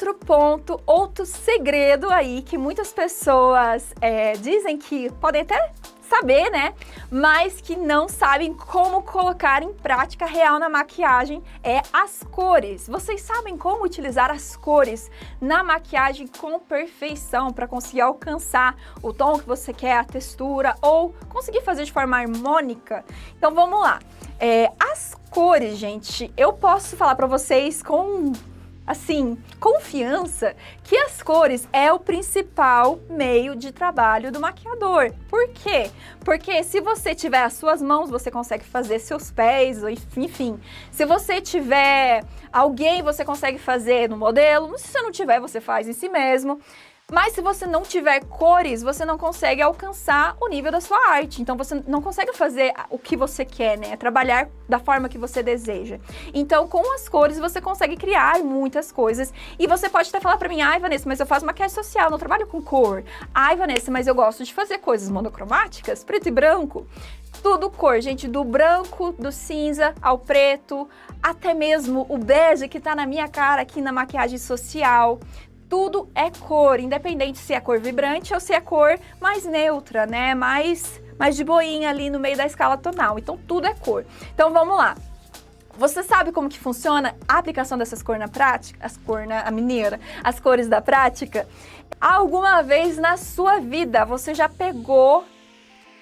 outro ponto, outro segredo aí que muitas pessoas dizem que podem até saber, né? Mas que não sabem como colocar em prática real na maquiagem é as cores. Vocês sabem como utilizar as cores na maquiagem com perfeição para conseguir alcançar o tom que você quer, a textura ou conseguir fazer de forma harmônica? Então vamos lá. As cores, gente, eu posso falar para vocês com confiança que as cores é o principal meio de trabalho do maquiador. Por quê? Porque se você tiver as suas mãos, você consegue fazer seus pés, enfim. Se você tiver alguém, você consegue fazer no modelo. Se você não tiver, você faz em si mesmo. Mas se você não tiver cores, você não consegue alcançar o nível da sua arte. Então você não consegue fazer o que você quer, né? Trabalhar da forma que você deseja. Então com as cores você consegue criar muitas coisas. E você pode até falar pra mim, ai Vanessa, mas eu faço maquiagem social, não trabalho com cor. Ai Vanessa, mas eu gosto de fazer coisas monocromáticas, preto e branco. Tudo cor, gente, do branco, do cinza ao preto, até mesmo o bege que tá na minha cara aqui na maquiagem social. Tudo é cor, independente se é cor vibrante ou se é cor mais neutra, né? Mais de boinha ali no meio da escala tonal. Então, tudo é cor. Então, vamos lá. Você sabe como que funciona a aplicação dessas cores na prática? As cores da prática? Alguma vez na sua vida, você já pegou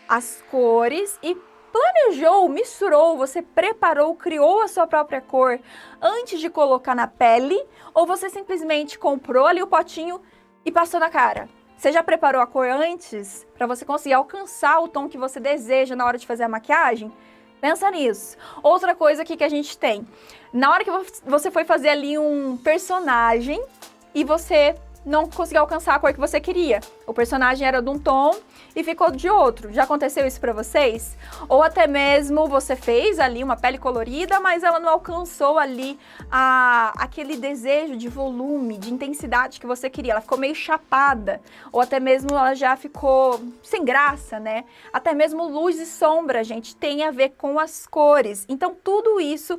as cores e planejou, misturou, você preparou, criou a sua própria cor antes de colocar na pele? Ou você simplesmente comprou ali o potinho e passou na cara? Você já preparou a cor antes para você conseguir alcançar o tom que você deseja na hora de fazer a maquiagem? Pensa nisso. Outra coisa aqui que a gente tem. Na hora que você foi fazer ali um personagem e você não conseguiu alcançar a cor que você queria. O personagem era de um tom e ficou de outro. Já aconteceu isso pra vocês? Ou até mesmo você fez ali uma pele colorida, mas ela não alcançou ali aquele desejo de volume, de intensidade que você queria. Ela ficou meio chapada. Ou até mesmo ela já ficou sem graça, né? Até mesmo luz e sombra, gente, tem a ver com as cores. Então tudo isso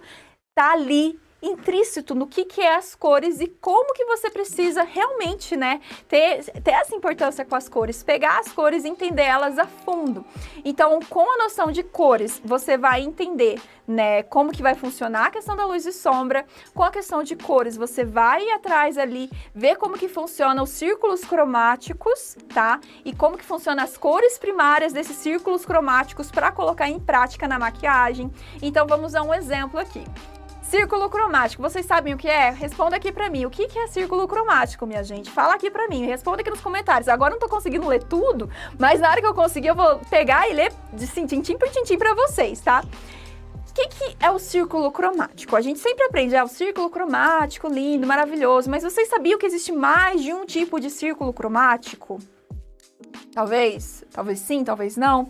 tá ali intrínseco no que é as cores e como que você precisa realmente, né, ter essa importância com as cores, pegar as cores e entender elas a fundo. Então, com a noção de cores, você vai entender, né, como que vai funcionar a questão da luz e sombra. Com a questão de cores, você vai ir atrás ali, ver como que funcionam os círculos cromáticos, tá? E como que funcionam as cores primárias desses círculos cromáticos para colocar em prática na maquiagem. Então, vamos a um exemplo aqui. Círculo cromático, vocês sabem o que é? Responda aqui pra mim, o que é círculo cromático, minha gente? Fala aqui pra mim, responda aqui nos comentários. Agora eu não tô conseguindo ler tudo, mas na hora que eu conseguir eu vou pegar e ler de tintim por tintim pra vocês, tá? O que é o círculo cromático? A gente sempre aprende, o círculo cromático, lindo, maravilhoso, mas vocês sabiam que existe mais de um tipo de círculo cromático? Talvez sim, talvez não.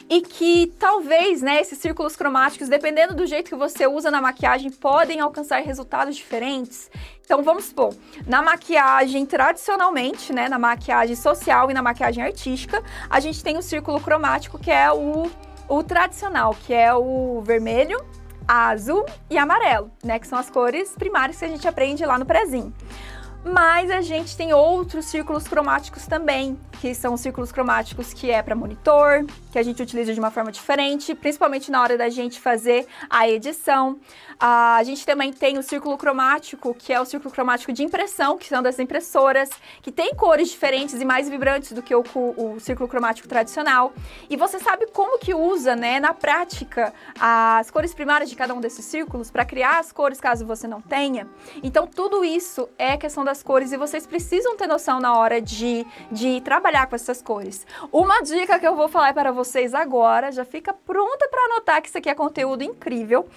E que talvez, né, esses círculos cromáticos, dependendo do jeito que você usa na maquiagem, podem alcançar resultados diferentes. Então, vamos supor, na maquiagem tradicionalmente, né, na maquiagem social e na maquiagem artística, a gente tem o círculo cromático, que é o tradicional, que é o vermelho, azul e amarelo, né, que são as cores primárias que a gente aprende lá no prezinho. Mas a gente tem outros círculos cromáticos também, que são círculos cromáticos que é para monitor, que a gente utiliza de uma forma diferente, principalmente na hora da gente fazer a edição. A gente também tem o círculo cromático, que é o círculo cromático de impressão, que são das impressoras, que tem cores diferentes e mais vibrantes do que o círculo cromático tradicional. E você sabe como que usa, né, na prática, as cores primárias de cada um desses círculos para criar as cores caso você não tenha? Então tudo isso é questão das cores e vocês precisam ter noção na hora de trabalhar com essas cores. Uma dica que eu vou falar para vocês agora, já fica pronta para anotar que isso aqui é conteúdo incrível,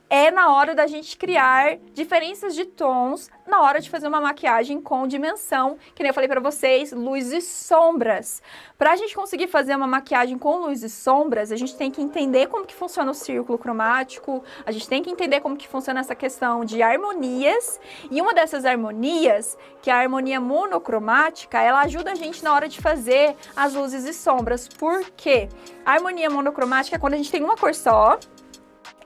é na hora da gente criar diferenças de tons na hora de fazer uma maquiagem com dimensão, que nem eu falei pra vocês, luz e sombras. Pra gente conseguir fazer uma maquiagem com luz e sombras, a gente tem que entender como que funciona o círculo cromático, a gente tem que entender como que funciona essa questão de harmonias, e uma dessas harmonias, que é a harmonia monocromática, ela ajuda a gente na hora de fazer as luzes e sombras. Por quê? A harmonia monocromática é quando a gente tem uma cor só,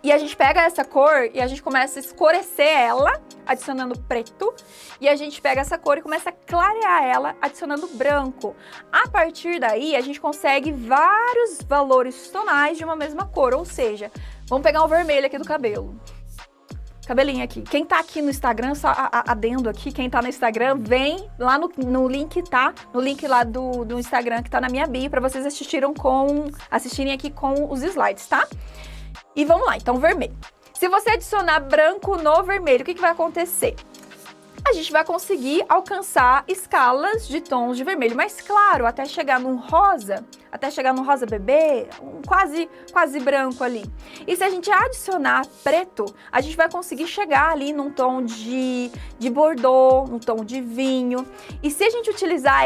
E a gente pega essa cor e a gente começa a escurecer ela, adicionando preto. E a gente pega essa cor e começa a clarear ela, adicionando branco. A partir daí, a gente consegue vários valores tonais de uma mesma cor. Ou seja, vamos pegar o vermelho aqui do cabelo. Cabelinho aqui. Quem tá aqui no Instagram, só adendo aqui, quem tá no Instagram, vem lá no link, tá? No link lá do Instagram que tá na minha bio, pra vocês assistirem aqui com os slides, tá? E vamos lá, então vermelho. Se você adicionar branco no vermelho, o que vai acontecer? A gente vai conseguir alcançar escalas de tons de vermelho mais claro, até chegar num rosa bebê, quase branco ali. E se a gente adicionar preto, a gente vai conseguir chegar ali num tom de bordô, num tom de vinho. E se a gente utilizar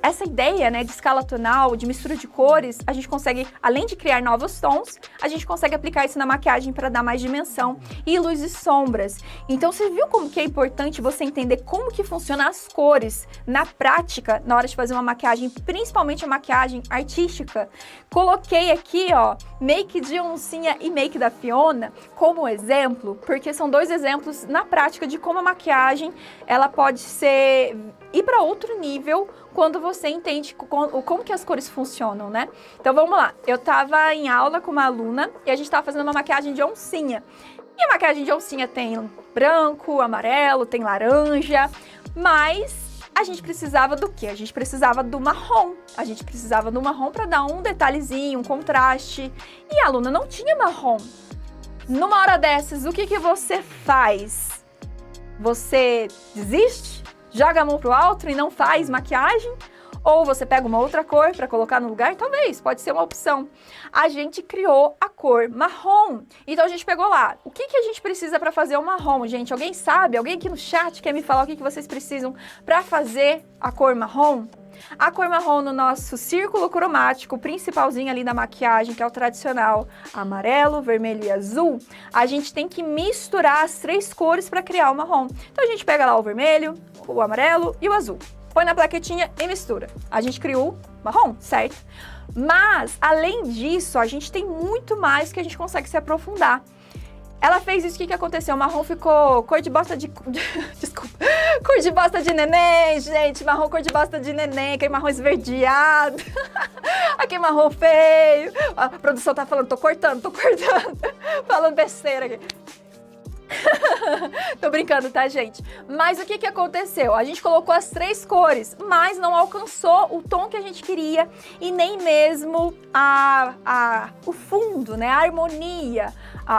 essa ideia, né, de escala tonal, de mistura de cores, a gente consegue, além de criar novos tons, a gente consegue aplicar isso na maquiagem para dar mais dimensão e luz e sombras. Então você viu como que é importante você entender como que funcionam as cores na prática, na hora de fazer uma maquiagem, principalmente a maquiagem artística. Coloquei aqui, ó, make de oncinha e make da Fiona como exemplo, porque são dois exemplos na prática de como a maquiagem, ela pode ir para outro nível quando você entende como que as cores funcionam, né? Então vamos lá, eu tava em aula com uma aluna e a gente tava fazendo uma maquiagem de oncinha. E a maquiagem de oncinha tem branco, amarelo, tem laranja, mas a gente precisava do quê? A gente precisava do marrom. A gente precisava do marrom para dar um detalhezinho, um contraste. E a aluna não tinha marrom. Numa hora dessas, o que você faz? Você desiste? Joga a mão pro alto e não faz maquiagem? Ou você pega uma outra cor para colocar no lugar? Talvez, pode ser uma opção. A gente criou a cor marrom. Então a gente pegou lá. O que a gente precisa para fazer o marrom, gente? Alguém sabe? Alguém aqui no chat quer me falar o que vocês precisam para fazer a cor marrom? A cor marrom no nosso círculo cromático principalzinho ali da maquiagem, que é o tradicional amarelo, vermelho e azul, a gente tem que misturar as três cores para criar o marrom. Então a gente pega lá o vermelho, o amarelo e o azul. Põe na plaquetinha e mistura. A gente criou marrom, certo? Mas, além disso, a gente tem muito mais que a gente consegue se aprofundar. Ela fez isso, o que aconteceu? O marrom ficou cor de bosta de... Desculpa. Cor de bosta de neném, gente. Marrom cor de bosta de neném. Aquele marrom esverdeado. Aquele marrom feio. A produção tá falando, tô cortando. Falando besteira aqui. Tô brincando, tá, gente? Mas o que aconteceu? A gente colocou as três cores, mas não alcançou o tom que a gente queria e nem mesmo o fundo, né? A harmonia,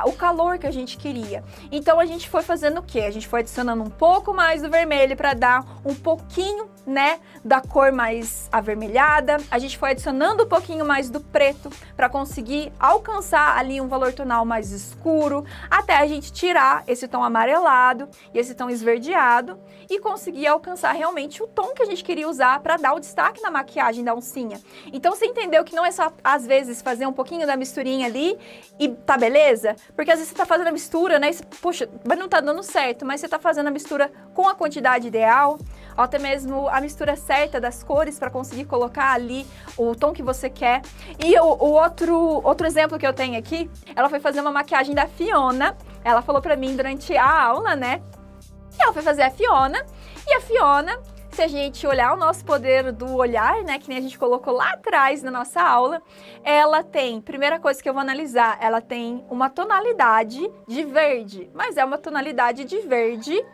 o calor que a gente queria. Então a gente foi fazendo o quê? A gente foi adicionando um pouco mais do vermelho para dar um pouquinho, né, da cor mais avermelhada. A gente foi adicionando um pouquinho mais do preto para conseguir alcançar ali um valor tonal mais escuro, até a gente tirar esse tom amarelado e esse tom esverdeado e conseguir alcançar realmente o tom que a gente queria usar para dar o destaque na maquiagem da oncinha. Então você entendeu que não é só, às vezes, fazer um pouquinho da misturinha ali e tá beleza? Porque às vezes você tá fazendo a mistura, né, e você, puxa, mas não tá dando certo, mas você tá fazendo a mistura com a quantidade ideal, ou até mesmo a mistura certa das cores para conseguir colocar ali o tom que você quer. E o outro exemplo que eu tenho aqui, ela foi fazer uma maquiagem da Fiona. Ela falou pra mim durante a aula, né? E ela foi fazer a Fiona. E a Fiona, se a gente olhar o nosso poder do olhar, né? Que nem a gente colocou lá atrás na nossa aula, ela tem, primeira coisa que eu vou analisar, ela tem uma tonalidade de verde. Mas é uma tonalidade de verde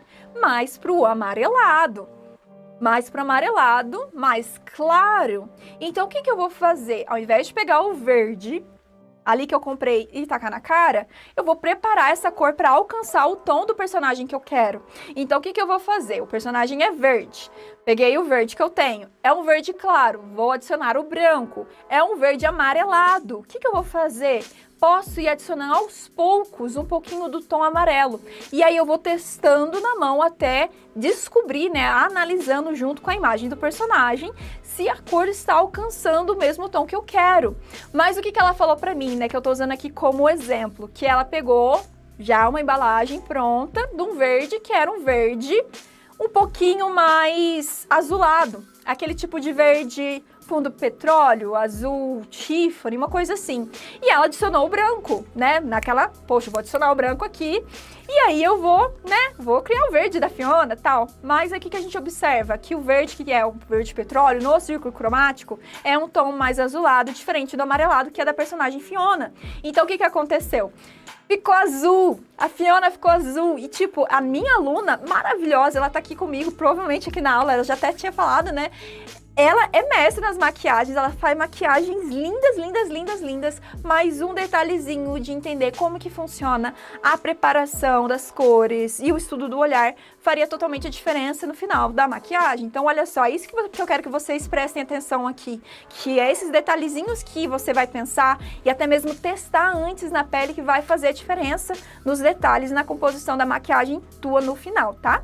mais pro amarelado. Mais para amarelado, mais claro. Então, o que eu vou fazer? Ao invés de pegar o verde, ali que eu comprei, e tacar na cara, eu vou preparar essa cor para alcançar o tom do personagem que eu quero. Então, o que eu vou fazer? O personagem é verde. Peguei o verde que eu tenho. É um verde claro. Vou adicionar o branco. É um verde amarelado. O que eu vou fazer? Posso ir adicionando aos poucos um pouquinho do tom amarelo. E aí eu vou testando na mão até descobrir, né, analisando junto com a imagem do personagem, se a cor está alcançando o mesmo tom que eu quero. Mas o que ela falou pra mim, né, que eu tô usando aqui como exemplo, que ela pegou já uma embalagem pronta de um verde, que era um verde um pouquinho mais azulado. Aquele tipo de verde fundo petróleo, azul, Tiffany, uma coisa assim. E ela adicionou o branco, né? Naquela, poxa, vou adicionar o branco aqui. E aí eu vou, né, vou criar o verde da Fiona e tal. Mas aqui que a gente observa que o verde, que é o verde petróleo, no círculo cromático, é um tom mais azulado, diferente do amarelado, que é da personagem Fiona. Então o que aconteceu? Ficou azul, a Fiona ficou azul. E tipo, a minha aluna maravilhosa, ela tá aqui comigo, provavelmente aqui na aula, ela já até tinha falado, né? Ela é mestre nas maquiagens, ela faz maquiagens lindas, lindas, lindas, lindas. Mais um detalhezinho de entender como que funciona a preparação das cores e o estudo do olhar faria totalmente a diferença no final da maquiagem. Então, olha só, é isso que eu quero que vocês prestem atenção aqui, que é esses detalhezinhos que você vai pensar e até mesmo testar antes na pele que vai fazer a diferença nos detalhes na composição da maquiagem tua no final, tá?